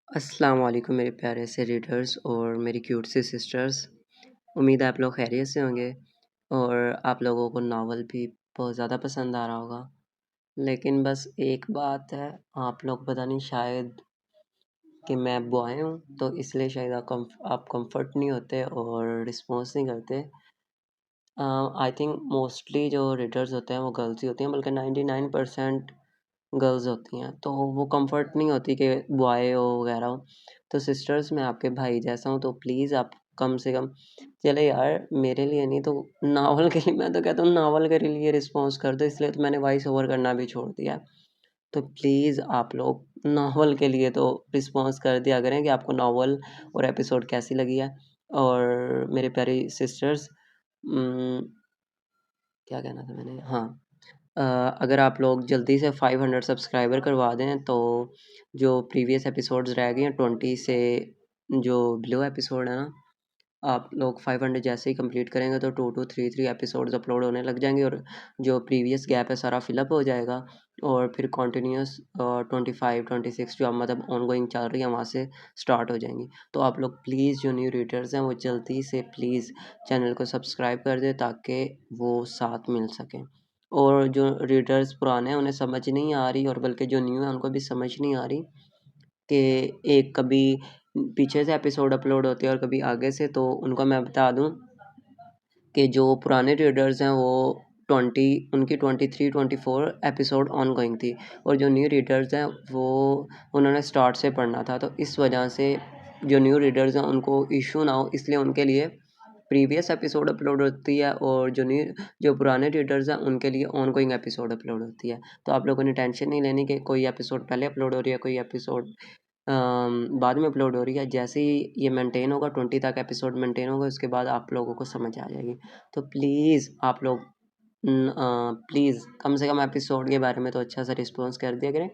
अस्सलाम वालेकुम मेरे प्यारे से रीडर्स और मेरी क्यूट सी सिस्टर्स। उम्मीद है आप लोग खैरियत से होंगे और आप लोगों को नावल भी बहुत ज़्यादा पसंद आ रहा होगा। लेकिन बस एक बात है, आप लोग पता नहीं शायद कि मैं बॉय हूँ तो इसलिए शायद आप कंफर्ट नहीं होते और रिस्पॉन्स नहीं करते। आई थिंक मोस्टली जो रीडर्स होते हैं वो गर्ल्स ही होती हैं, बल्कि 99% गर्ल्स होती हैं, तो वो कंफर्ट नहीं होती कि बॉय हो वगैरह हो। तो सिस्टर्स मैं आपके भाई जैसा हूँ, तो प्लीज़ आप कम से कम चले यार मेरे लिए नहीं तो नावल के लिए, मैं तो कहता हूँ नावल के लिए रिस्पॉन्स कर दो, इसलिए तो मैंने वॉइस ओवर करना भी छोड़ दिया है। तो प्लीज़ आप लोग नावल के लिए तो रिस्पॉन्स कर दिया करें कि आपको नावल और एपिसोड कैसी लगी है। और मेरे प्यारी सिस्टर्स, क्या कहना था मैंने, हाँ, अ, अगर आप लोग जल्दी से 500 सब्सक्राइबर करवा दें तो जो प्रीवियस एपिसोड्स रह गए हैं 20 से जो बिलो एपिसोड है ना, आप लोग 500 जैसे ही कंप्लीट करेंगे तो 2 टू 3 एपिसोड्स अपलोड होने लग जाएंगे और जो प्रीवियस गैप है सारा फिलअप हो जाएगा। और फिर कॉन्टीन्यूस 25 26 जो अब मतलब ऑनगोइंग चल रही है वहाँ से स्टार्ट हो जाएंगी। तो आप लोग प्लीज़ जो न्यू रीडर्स हैं वो जल्दी से प्लीज़ चैनल को सब्सक्राइब कर दें ताकि वो साथ मिल सकें। और जो रीडर्स पुराने हैं उन्हें समझ नहीं आ रही, और बल्कि जो न्यू है उनको भी समझ नहीं आ रही कि एक कभी पीछे से एपिसोड अपलोड होते हैं और कभी आगे से, तो उनको मैं बता दूं कि जो पुराने रीडर्स हैं वो 20 उनकी 23 24 एपिसोड ऑन गोइंग थी, और जो न्यू रीडर्स हैं वो उन्होंने स्टार्ट से पढ़ना था। तो इस वजह से जो न्यू रीडर्स हैं उनको इशू ना हो, इसलिए उनके लिए प्रीवियस एपिसोड अपलोड होती है, और जो पुराने रीडर्स हैं उनके लिए ऑन गोइंग एपिसोड अपलोड होती है। तो आप लोगों ने टेंशन नहीं लेनी कि कोई एपिसोड पहले अपलोड हो रही है, कोई एपिसोड बाद में अपलोड हो रही है। जैसे ही ये मेंटेन होगा 20 तक एपिसोड मेंटेन होगा, उसके बाद आप लोगों को समझ आ जाएगी। तो प्लीज़ आप लोग प्लीज़ कम से कम एपिसोड के बारे में तो अच्छा सा रिस्पॉन्स कर दिया करें।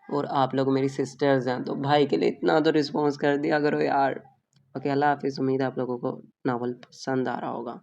और आप लोग मेरी सिस्टर्स हैं तो भाई के लिए इतना तो रिस्पॉन्स कर दिया करो यार। ओके, अल्लाह हाफिज़। उम्मीद है आप लोगों को नावल पसंद आ रहा होगा।